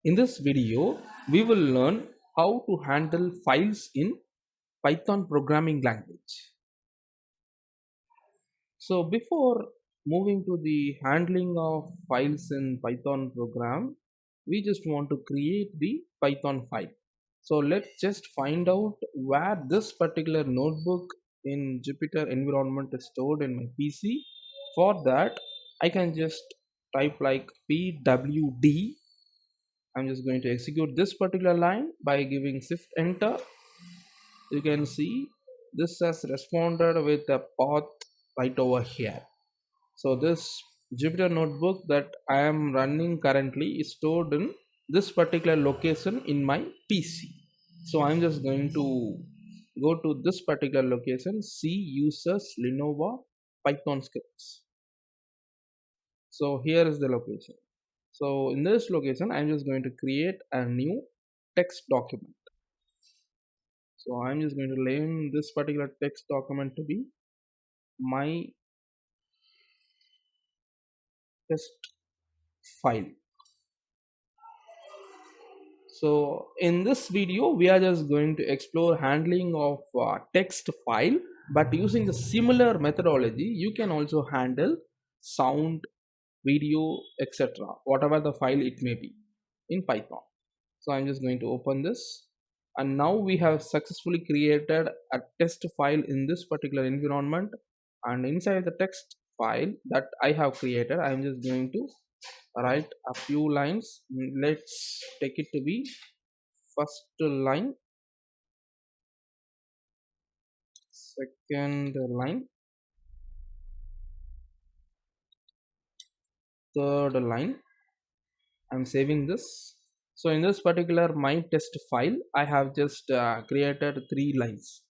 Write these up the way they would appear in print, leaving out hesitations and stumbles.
In this video, we will learn how to handle files in Python programming language. So before moving to the handling of files in Python program, we just want to create the Python file. So let's just find out where this particular notebook in Jupyter environment is stored in my PC. For that, I can just type like pwd. I'm just going to execute this particular line by giving shift enter. You can see this has responded with a path right over here. So this Jupyter notebook that I am running currently is stored in this particular location in my PC. So I'm just going to go to this particular location, C users Lenovo Python scripts. So here is the location. So in this location, I'm just going to create a new text document. So I'm just going to name this particular text document to be my test file. So in this video, we are just going to explore handling of text file, but using the similar methodology, you can also handle sound, video, etc. Whatever the file it may be in Python. So I'm just going to open this, and now we have successfully created a test file in this particular environment. And inside the text file that I have created, I'm just going to write a few lines. Let's take it to be first line, second line, third line. I'm saving this. So in this particular my test file, I have just created three lines.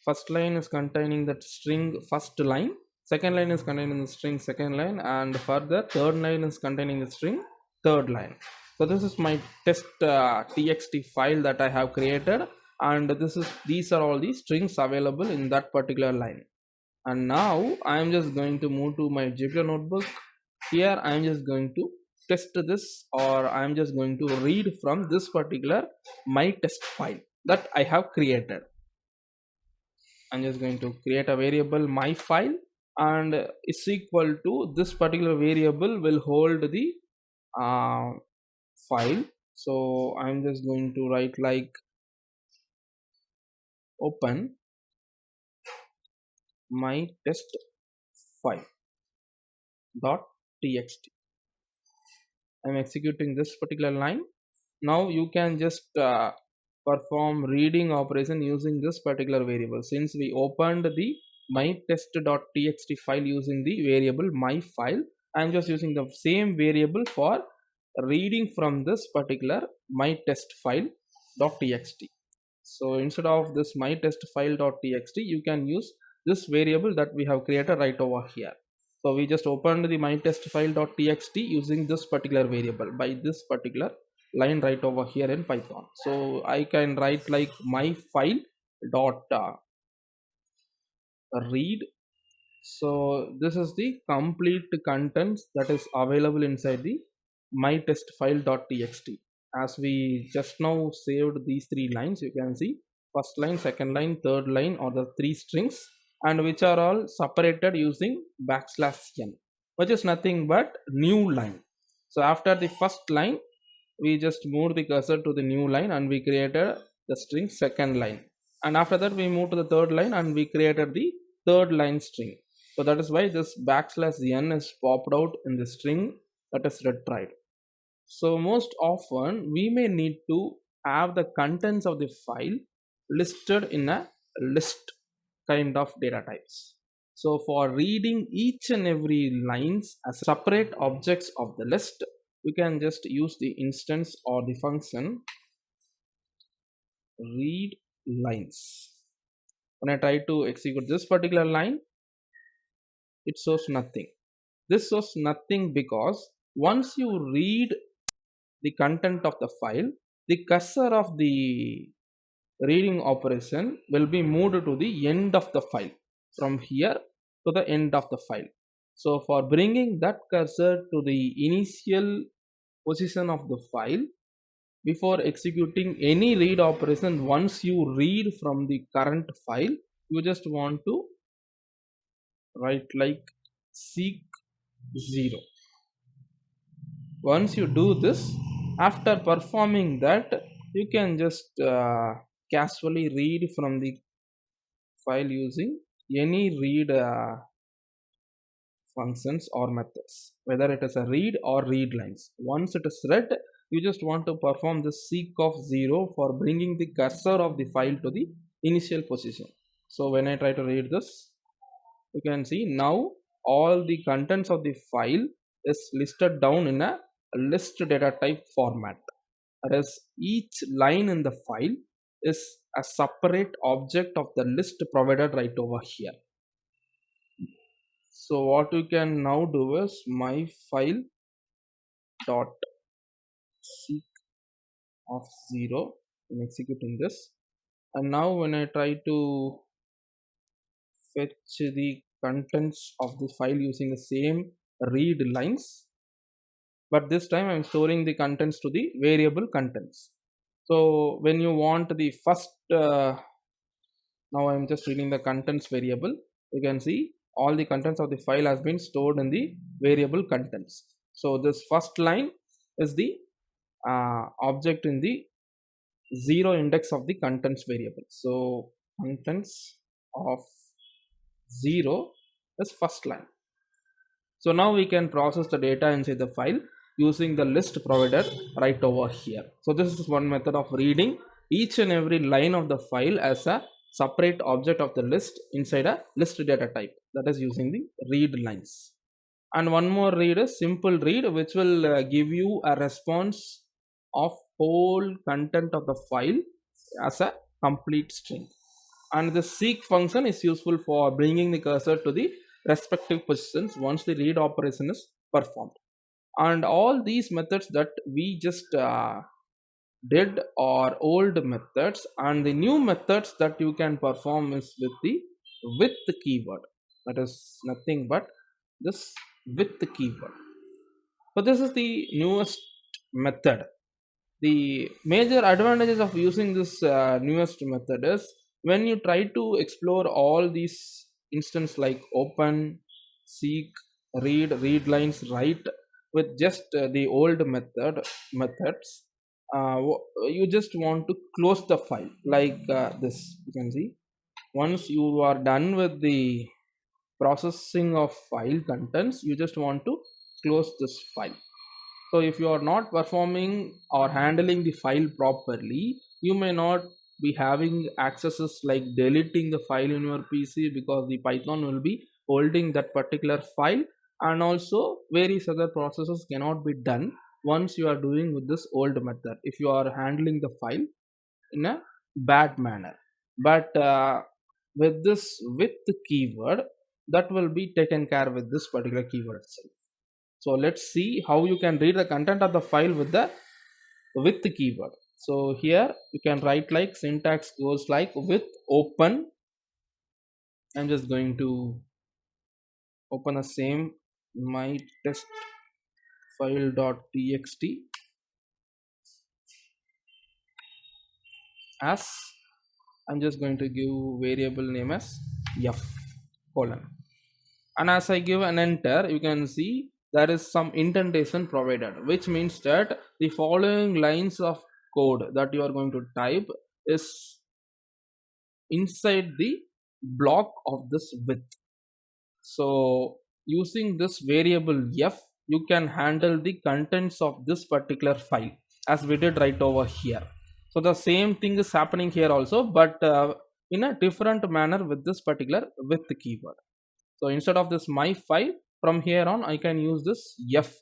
First line is containing that string first line, second line is containing the string second line, and further third line is containing the string third line. So this is my test txt file that I have created, and these are all the strings available in that particular line. And now I am just going to move to my Jupyter notebook. Here I am just going to test this, or I am just going to read from this particular my test file that I have created. I'm just going to create a variable my file, and it's equal to this particular variable will hold the uh, file. So I'm just going to write like open my test file dot txt. I'm executing this particular line. Now you can just perform reading operation using this particular variable. Since we opened the my test.txt file using the variable my file, I'm just using the same variable for reading from this particular my test file.txt. So instead of this my test file.txt, you can use this variable that we have created right over here. So we just opened the my test file.txt using this particular variable by this particular line right over here in Python. So I can write like my file dot read. So this is the complete contents that is available inside the my test file.txt. As we just now saved these three lines, you can see first line, second line, third line are the three strings, and which are all separated using \n, which is nothing but new line. So after the first line, we just moved the cursor to the new line and we created the string second line, and after that we moved to the third line and we created the third line string. So that is why this \n is popped out in the string that is retrieved. So most often we may need to have the contents of the file listed in a list kind of data types. So for reading each and every lines as separate objects of the list, you can just use the instance or the function read lines. When I try to execute this particular line, it shows nothing. This shows nothing because once you read the content of the file, the cursor of the reading operation will be moved to the end of the file, from here to the end of the file. So for bringing that cursor to the initial position of the file, before executing any read operation, once you read from the current file, you just want to write like seek 0. Once you do this, after performing that, you can just casually read from the file using any read functions or methods, whether it is a read or read lines. Once it is read, you just want to perform the seek of 0 for bringing the cursor of the file to the initial position. So when I try to read this, you can see now all the contents of the file is listed down in a list data type format, whereas each line in the file is a separate object of the list provided right over here. So what we can now do is my file dot seek of 0 in executing this, and now when I try to fetch the contents of the file using the same read lines, but this time I'm storing the contents to the variable contents. So when you want the first now I'm just reading the contents variable, you can see all the contents of the file has been stored in the variable contents. So this first line is the object in the 0 index of the contents variable. So contents of 0 is first line. So now we can process the data inside the file using the list provided right over here. So this is one method of reading each and every line of the file as a separate object of the list inside a list data type, that is using the read lines. And one more read is simple read, which will give you a response of whole content of the file as a complete string. And the seek function is useful for bringing the cursor to the respective positions once the read operation is performed. And all these methods that we just did are old methods, and the new methods that you can perform is with the with keyword, that is nothing but this with keyword. So this is the newest method. The major advantages of using this newest method is when you try to explore all these instances like open, seek, read lines, write with just the old methods, you just want to close the file like this. You can see once you are done with the processing of file contents, you just want to close this file. So if you are not performing or handling the file properly, you may not be having accesses like deleting the file in your PC, because the Python will be holding that particular file, and also various other processes cannot be done once you are doing with this old method if you are handling the file in a bad manner. But with this with keyword, that will be taken care with this particular keyword itself. So let's see how you can read the content of the file with the with keyword. So here you can write like syntax goes like with open. I'm just going to open the same my test file.txt as I'm just going to give variable name as f colon, and as I give an enter, you can see there is some indentation provided, which means that the following lines of code that you are going to type is inside the block of this width. So using this variable f, you can handle the contents of this particular file as we did right over here. So the same thing is happening here also, but in a different manner with this particular with keyword. So instead of this my file, from here on I can use this f.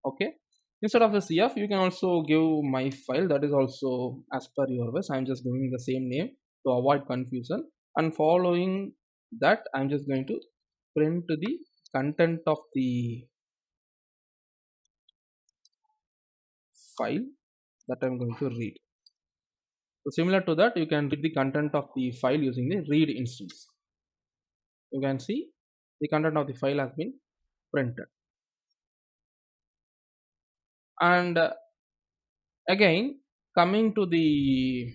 Okay, instead of this f, you can also give my file, that is also as per your wish. I'm just giving the same name to avoid confusion, and following that I'm just going to print the content of the file that I'm going to read. So similar to that, you can read the content of the file using the read instance. You can see the content of the file has been printed. And again, coming to the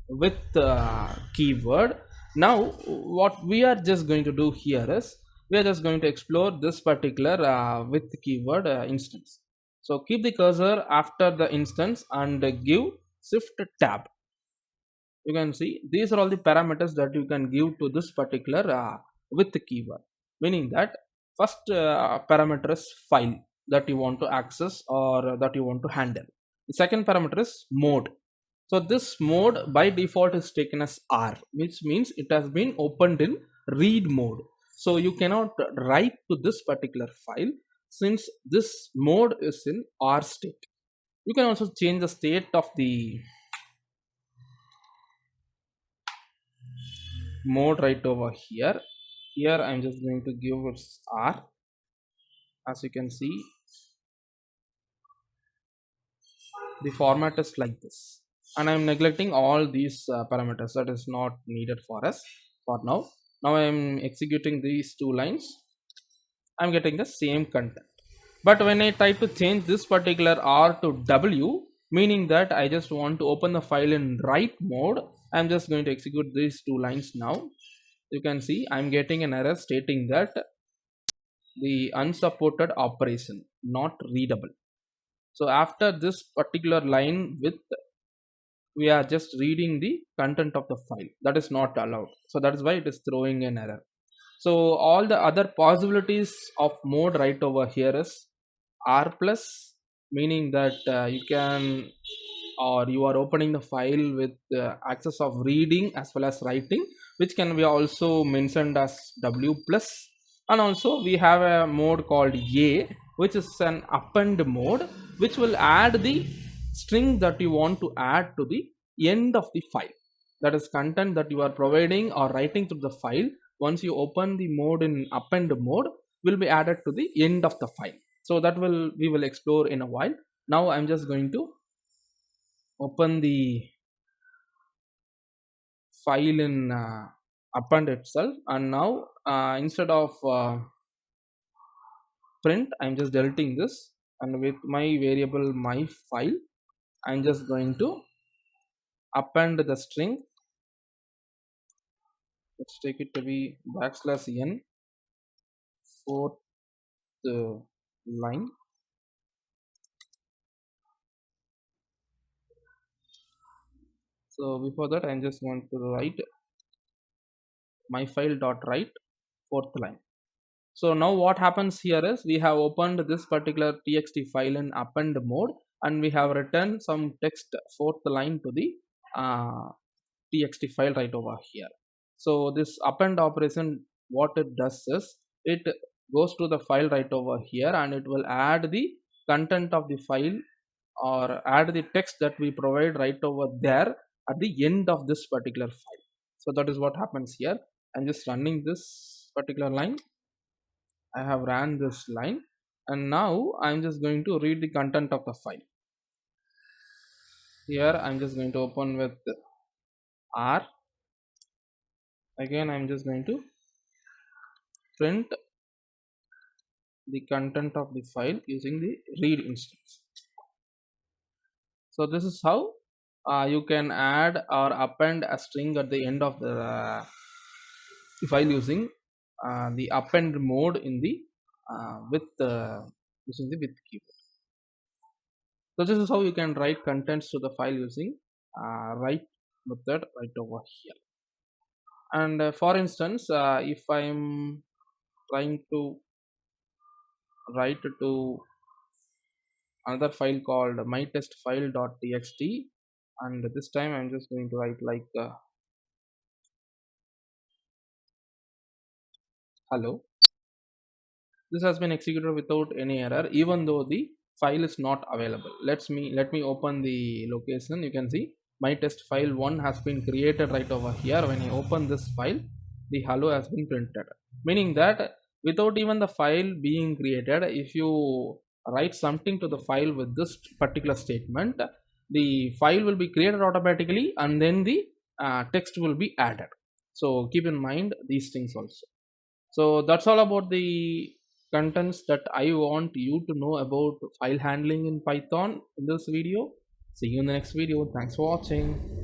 with keyword. Now what we are just going to do here is we are just going to explore this particular with keyword instance. So keep the cursor after the instance and give shift tab. You can see these are all the parameters that you can give to this particular with keyword, meaning that first parameter is file that you want to access or that you want to handle. The second parameter is mode. So this mode by default is taken as R, which means it has been opened in read mode. So you cannot write to this particular file since this mode is in R state. You can also change the state of the mode right over here. Here I'm just going to give it R. As you can see, the format is like this, and I'm neglecting all these parameters that is not needed for us for now. Now I'm executing these two lines. I'm getting the same content, but when I try to change this particular R to W, meaning that I just want to open the file in write mode, I'm just going to execute these two lines. Now you can see I'm getting an error stating that the unsupported operation not readable. So after this particular line with, we are just reading the content of the file, that is not allowed. So that is why it is throwing an error. So all the other possibilities of mode right over here is R plus, meaning that you can, or you are opening the file with access of reading as well as writing, which can be also mentioned as W plus. And also we have a mode called A, which is an append mode, which will add the string that you want to add to the end of the file. That is content that you are providing or writing to the file. Once you open the mode in append mode, will be added to the end of the file. So that will we will explore in a while. Now I'm just going to open the file in append itself, and now instead of print, I'm just deleting this, and with my variable my file, I'm just going to append the string. Let's take it to be backslash n fourth line. So before that, I'm just going to write my file dot write fourth line. So now what happens here is we have opened this particular txt file in append mode, and we have written some text fourth line to the uh, txt file right over here. So this append operation, what it does is it goes to the file right over here, and it will add the content of the file or add the text that we provide right over there at the end of this particular file. So that is what happens here. I'm just running this particular line. I have ran this line, and now I'm just going to read the content of the file. Here I'm just going to open with R. Again, I'm just going to print the content of the file using the read instance. So this is how you can add or append a string at the end of the file using the append mode in the with using the with keyword. So this is how you can write contents to the file using write method right over here. And for instance, if I'm trying to write to another file called mytestfile.txt, and this time I'm just going to write like hello. This has been executed without any error, even though the file is not available. Let me open the location. You can see my test file 1 has been created right over here. When I open this file, the hello has been printed, meaning that without even the file being created, if you write something to the file with this particular statement, the file will be created automatically, and then the text will be added. So keep in mind these things also. So that's all about the contents that I want you to know about file handling in Python in this video. See you in the next video. Thanks for watching.